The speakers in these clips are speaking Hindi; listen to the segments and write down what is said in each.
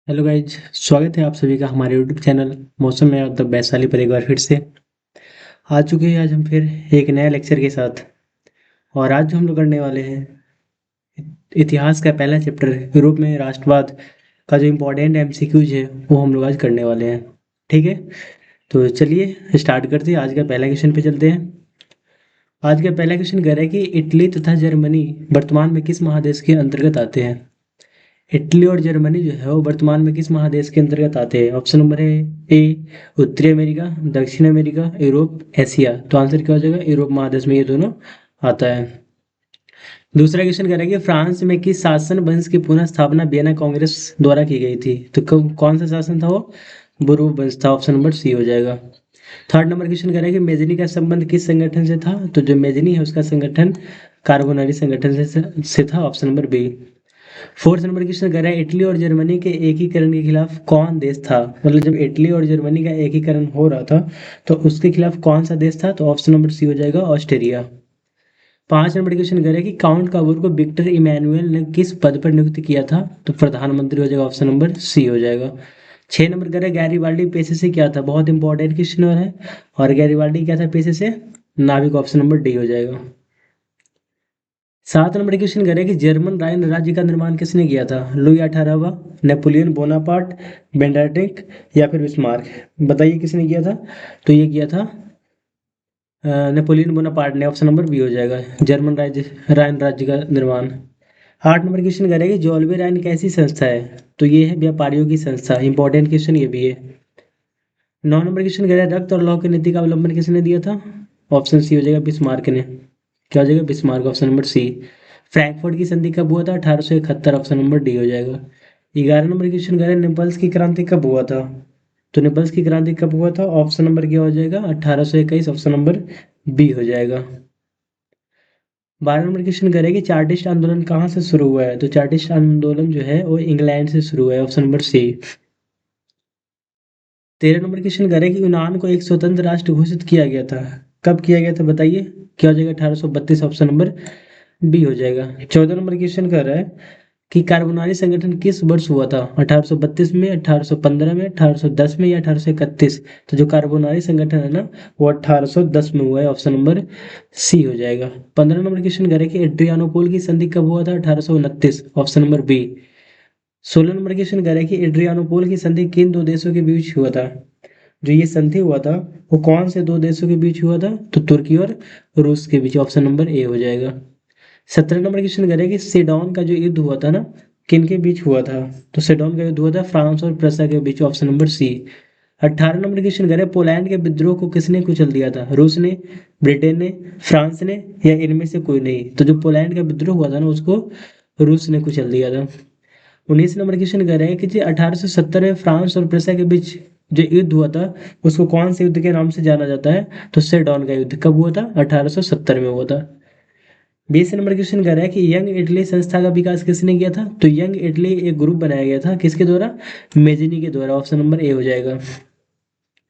हेलो गाइज, स्वागत है आप सभी का हमारे यूट्यूब चैनल मौसम में मतलब वैशाली पर एक बार फिर से आ चुके हैं। आज हम फिर एक नया लेक्चर के साथ। और आज जो हम लोग करने वाले हैं इतिहास का पहला चैप्टर यूरोप में राष्ट्रवाद का जो इम्पोर्टेंट एमसीक्यूज है वो हम लोग आज करने वाले हैं। ठीक है, तो चलिए स्टार्ट करते हैं। आज का पहला क्वेश्चन पे चलते हैं। आज का पहला क्वेश्चन कह रहा है कि इटली तथा जर्मनी वर्तमान में किस महादेश के अंतर्गत आते हैं। इटली और जर्मनी जो है वो वर्तमान में किस महादेश के अंतर्गत आते हैं। ऑप्शन नंबर है ए उत्तरी अमेरिका, दक्षिण अमेरिका, यूरोप, एशिया। तो आंसर क्या हो जाएगा, यूरोप महादेश में ये दोनों आता है। दूसरा क्वेश्चन कह रहा है कि फ्रांस में किस शासन वंश की पुनः स्थापना वियना कांग्रेस द्वारा की गई थी। तो कौन सा शासन था वो, बुर्बो वंश था। ऑप्शन नंबर सी हो जाएगा। थर्ड नंबर क्वेश्चन कह रहा है कि मेजनी का संबंध किस संगठन से था। तो जो मेजनी है उसका संगठन कार्बोनरी संगठन से था। Option number B. Fourth number question कह रहा है इटली और जर्मनी के एकीकरण के खिलाफ कौन देश था। मतलब जब इटली और जर्मनी का एकीकरण हो रहा था तो उसके खिलाफ कौन सा देश था। तो ऑप्शन नंबर सी हो जाएगा, ऑस्ट्रेलिया। पांच नंबर क्वेश्चन कह रहा है कि काउंट काबूर को विक्टर इमैनुअल ने किस पद पर नियुक्त किया था। तो प्रधानमंत्री हो जाएगा। ऑप्शन नंबर सी हो जाएगा। छह नंबर कह रहा है गैरीबाल्डी पेशे से क्या था। बहुत इंपॉर्टेंट क्वेश्चन है। और गैरीबाल्डी क्या था पेशे से, नाविक। ऑप्शन नंबर डी हो जाएगा। सात नंबर क्वेश्चन कह रहे हैं कि जर्मन राइन राज्य का निर्माण किसने किया था। लुई अठारहवा, नेपोलियन बोनापार्ट, बेंडार्टिक या फिर बिस्मार्क। बताइए किसने किया था। तो ये किया था नेपोलियन बोनापार्ट ने। ऑप्शन नंबर बी हो जाएगा, जर्मन राज्य राइन राज्य का निर्माण। आठ नंबर क्वेश्चन कह रहे हैं कि जॉल्वे राइन कैसी संस्था है। तो ये है व्यापारियों की संस्था। इंपॉर्टेंट क्वेश्चन ये भी है। नौ नंबर क्वेश्चन कह रहे हैं रक्त और लौह की नीति का अवलंबन किसने दिया था। ऑप्शन सी हो जाएगा, बिस्मार्क ने। क्या हो जाएगा, Bismarck. Option number C. Frankfurt की संधि कब हुआ था, 1871। ऑप्शन नंबर डी हो जाएगा। 11 नंबर क्वेश्चन कह रहे हैं नेपल्स की क्रांति कब हुआ था। तो नेपल्स की क्रांति कब हुआ था। ऑप्शन नंबर क्या हो जाएगा, 1821। ऑप्शन नंबर बी हो जाएगा। 12 नंबर क्वेश्चन कह रहे हैं कि चार्टिस्ट आंदोलन कहाँ से शुरू हुआ है। तो चार्टिस्ट आंदोलन जो है वो इंग्लैंड से शुरू हुआ है। Option number C. 13 number question कह रहे हैं कि यूनान को एक स्वतंत्र राष्ट्र घोषित किया गया था। कब किया गया था बताइए। क्या हो जाएगा, 1832। ऑप्शन नंबर बी हो जाएगा। 14 नंबर क्वेश्चन कर रहा है कि कार्बोनारी संगठन किस वर्ष हुआ था। 1832 में, 1815 में, 1810 में या 1831। तो जो कार्बोनारी संगठन है ना वो 1810 में हुआ है। ऑप्शन नंबर सी हो जाएगा। 15 नंबर क्वेश्चन करें कि एड्रियानोपोल की संधि कब हुआ था। 1829। Option number B. 16 number question करें कि एड्रियानोपोल की संधि किन दो देशों के बीच हुआ था। जो ये संधि हुआ था वो कौन से दो देशों के बीच हुआ था। तो तुर्की और रूस के बीच। ऑप्शन नंबर ए हो जाएगा। 17 नंबर क्वेश्चन करें कि सेडोन का जो युद्ध हुआ था ना किन के बीच हुआ था। तो सेडोन का युद्ध हुआ था फ्रांस और प्रसा के बीच। Option number C. 18 number question करें पोलैंड के विद्रोह को किसने कुचल दिया था। रूस ने, ब्रिटेन ने, फ्रांस ने या इनमें से कोई नहीं। तो जो पोलैंड का विद्रोह हुआ था ना उसको रूस ने कुचल दिया था। 19 नंबर क्वेश्चन कह रहे हैं कि जी 1870 में फ्रांस और प्रेसिया के बीच जो युद्ध हुआ था उसको कौन से युद्ध के नाम से जाना जाता है। तो सेडोन का युद्ध कब हुआ था, 1870 में हुआ था। 20 नंबर क्वेश्चन कह रहा है कि यंग इटली संस्था का विकास किसने किया था। तो यंग इटली एक ग्रुप बनाया गया था किसके द्वारा, मेजिनी के द्वारा। ऑप्शन नंबर ए हो जाएगा।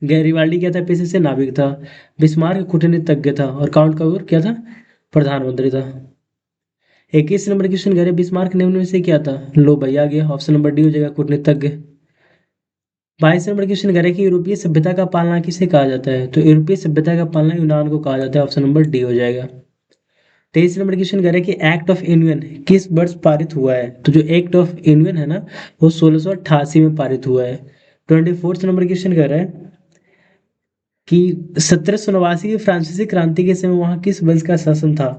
गैरिबाल्डी क्या था, पेशे से नाविक था। बिस्मार्क कूटनीतिज्ञ था। और काउंट काउर क्या था, प्रधानमंत्री था। 21 नंबर क्वेश्चन कह रहे हैं बिस्मार्क निम्न में से क्या था। लो भाई आ गया, ऑप्शन नंबर डी हो जाएगा, कूटनीतिज्ञ। 22 नंबर क्वेश्चन कह रहे हैं कि यूरोपीय सभ्यता का पालना किसे कहा जाता है। तो यूरोपीय सभ्यता का पालना यूनान को कहा जाता है। ऑप्शन नंबर डी हो जाएगा। 23 नंबर क्वेश्चन कह रहे हैं कि एक्ट ऑफ यूनियन किस वर्ष पारित हुआ है। तो जो एक्ट ऑफ यूनियन है ना वो 1688 में पारित हुआ है। 24 नंबर क्वेश्चन कह रहा है कि 1789 की फ्रांसीसी क्रांति के समय वहां किस वंश का शासन था।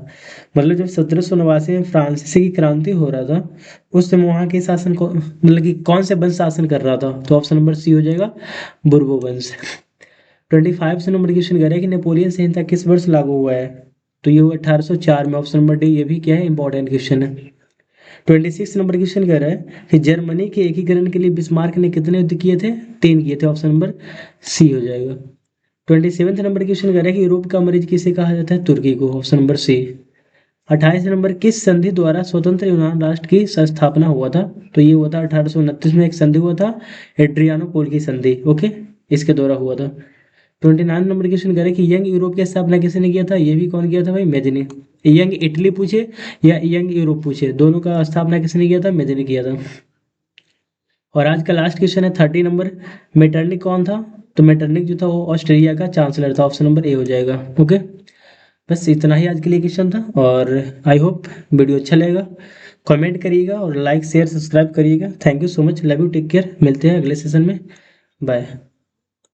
मतलब जब 1789 में फ्रांसीसी की क्रांति हो रहा था उस समय वहां के शासन को मतलब कि कौन से वंश शासन कर रहा था। तो ऑप्शन नंबर सी हो जाएगा, बुर्बो वंश। 25 से नंबर क्वेश्चन कह रहा है कि नेपोलियन संहिता किस वर्ष लागू हुआ है। तो ये हुआ 1804 में। ऑप्शन नंबर डी, ये भी क्या है, इंपॉर्टेंट क्वेश्चन है। 26 नंबर क्वेश्चन कह रहा है कि जर्मनी के एकीकरण के लिए बिस्मार्क ने कितने युद्ध किए थे, 3 किए थे। ऑप्शन नंबर सी हो जाएगा। 27 नंबर क्वेश्चन कह रहा है कि यूरोप का मरीज किसे कहा जाता है, तुर्की को। ऑप्शन नंबर सी। 28 नंबर किस संधि द्वारा स्वतंत्र यूनान राष्ट्र की स्थापना हुआ था। तो ये हुआ था 1829 में। एक संधि हुआ था, एड्रियानोपोल की संधि। ओके, इसके द्वारा हुआ था। 29 नंबर क्वेश्चन कह रहे हैं कि यंग यूरोप की स्थापना किसने किया था। ये भी कौन किया था भाई, मेजनी। यंग इटली पूछे या यंग यूरोप पूछे, दोनों का स्थापना किसने किया था, मेजनी किया था। और आज का लास्ट क्वेश्चन है 30 नंबर, मेटरनिक कौन था? तो मेटरनिक जो था वो ऑस्ट्रेलिया का चांसलर था, ऑप्शन नंबर ए हो जाएगा। ओके, बस इतना ही आज के लिए क्वेश्चन था, और आई होप वीडियो अच्छा लगेगा। कमेंट करिएगा और लाइक शेयर सब्सक्राइब करिएगा। Thank you so much, love you, take care, मिलते हैं अगले सेशन में, बाय।